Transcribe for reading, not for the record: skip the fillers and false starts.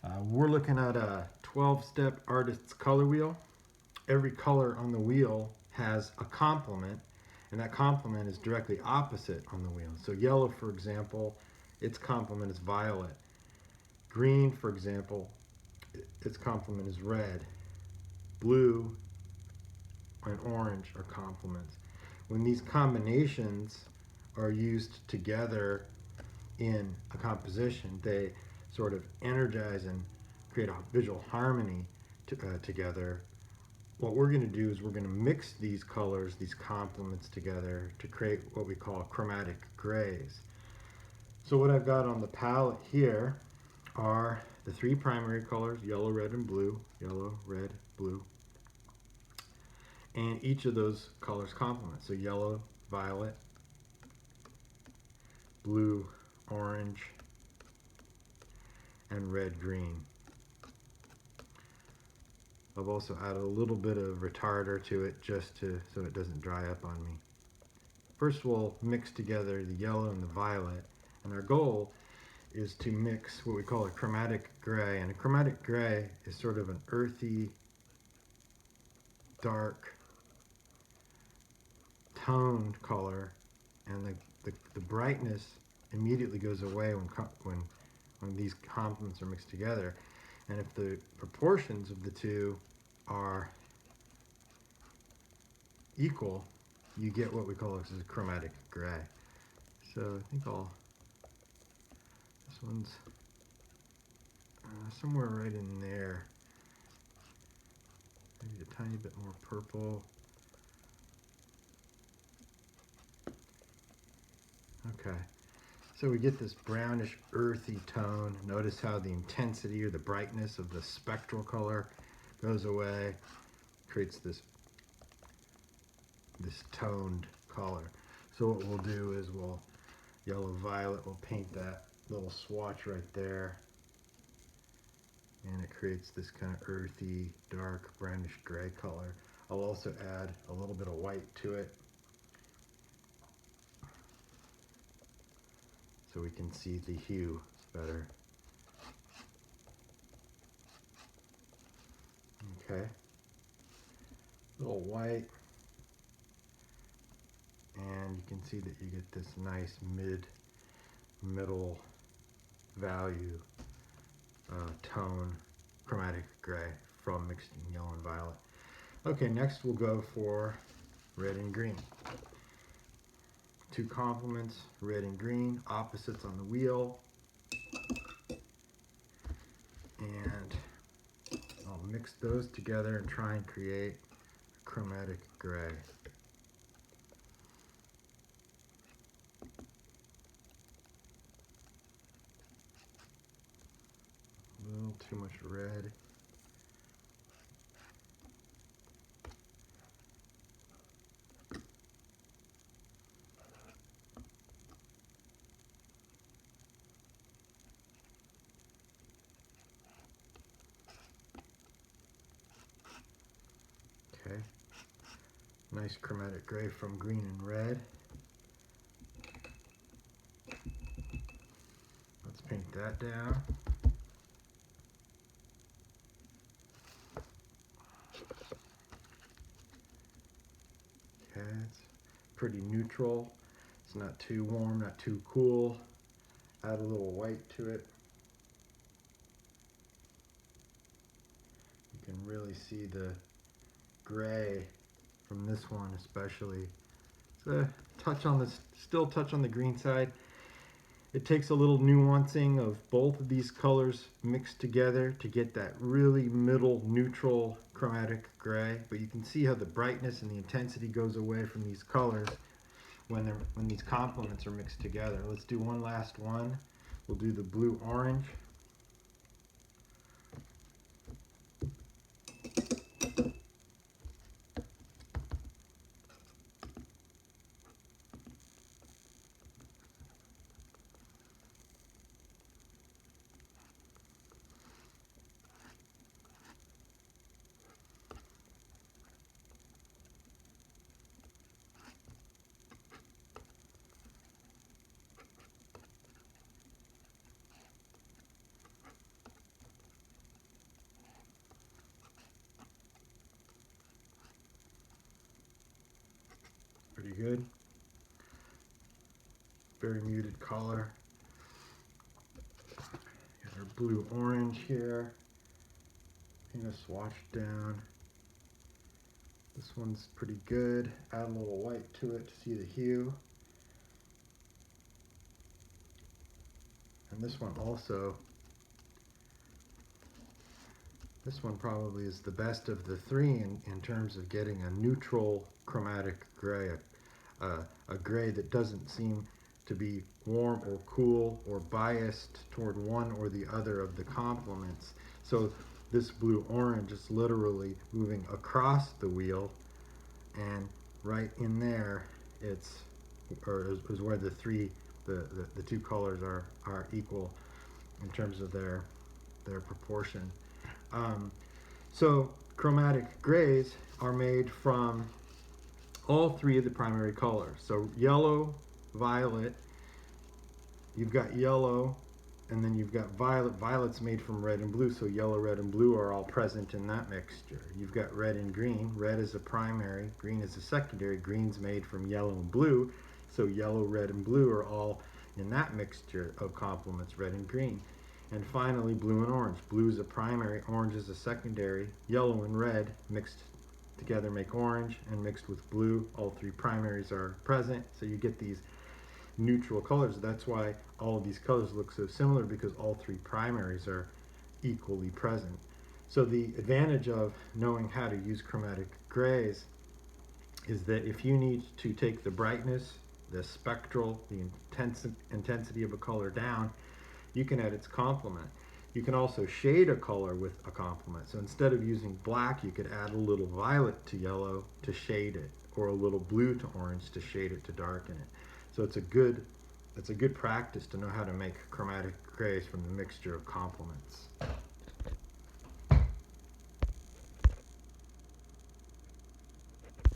We're looking at a 12-step artist's color wheel. Every color on the wheel has a complement, and that complement is directly opposite on the wheel. So yellow, for example, its complement is violet. Green, for example, its complement is red. Blue and orange are complements. When these combinations are used together in a composition, they sort of energize and create a visual harmony together. What we're going to do is we're going to mix these colors, these complements together to create what we call chromatic grays. So what I've got on the palette here are the three primary colors, yellow, red, and blue. Yellow, red, blue. And each of those colors complement. So yellow, violet, blue, orange, and red, green. I've also added a little bit of retarder to it just so it doesn't dry up on me. First we'll mix together the yellow and the violet, and our goal is to mix what we call a chromatic gray. And a chromatic gray is sort of an earthy, dark, toned color, and the brightness immediately goes away when these complements are mixed together. And if the proportions of the two are equal, you get what we call this a chromatic gray. So I think this one's somewhere right in there. Maybe a tiny bit more purple. Okay, so we get this brownish earthy tone. Notice how the intensity or the brightness of the spectral color goes away, creates this toned color. So what we'll do is yellow violet, we'll paint that little swatch right there, and it creates this kind of earthy, dark, brownish gray color. I'll also add a little bit of white to it so we can see the hue better. Okay, a little white, and you can see that you get this nice middle value tone chromatic gray from mixing yellow and violet. Okay, next we'll go for red and green. Two complements, red and green, opposites on the wheel. And I'll mix those together and try and create a chromatic gray. A little too much red. Okay, nice chromatic gray from green and red. Let's paint that down. Okay, it's pretty neutral. It's not too warm, not too cool. Add a little white to it. You can really see the gray from this one especially. It's a touch on still touch on the green side. It takes a little nuancing of both of these colors mixed together to get that really middle neutral chromatic gray, but you can see how the brightness and the intensity goes away from these colors when these complements are mixed together. Let's do one last one. We'll do the blue orange. pretty good. Very muted color. Here's our blue-orange here. Swatch down. This one's pretty good. Add a little white to it to see the hue. And this one also, this one probably is the best of the three in terms of getting a neutral chromatic gray, a gray that doesn't seem to be warm or cool or biased toward one or the other of the complements. So this blue-orange is literally moving across the wheel, and right in there is where the two colors are equal in terms of their proportion. So chromatic grays are made from all three of the primary colors. So yellow, violet, you've got yellow, and then you've got violet. Violet's made from red and blue, so yellow, red, and blue are all present in that mixture. You've got red and green. Red is a primary, green is a secondary. Green's made from yellow and blue, so yellow, red, and blue are all in that mixture of complements, red and green. And finally, blue and orange. Blue is a primary, orange is a secondary. Yellow and red mixed together make orange, and mixed with blue, all three primaries are present, so you get these neutral colors. That's why all of these colors look so similar, because all three primaries are equally present. So the advantage of knowing how to use chromatic grays is that if you need to take the brightness, the spectral, the intensity of a color down, you can add its complement. You can also shade a color with a complement. So instead of using black, you could add a little violet to yellow to shade it, or a little blue to orange to shade it, to darken it. So it's a good practice to know how to make chromatic grays from the mixture of complements.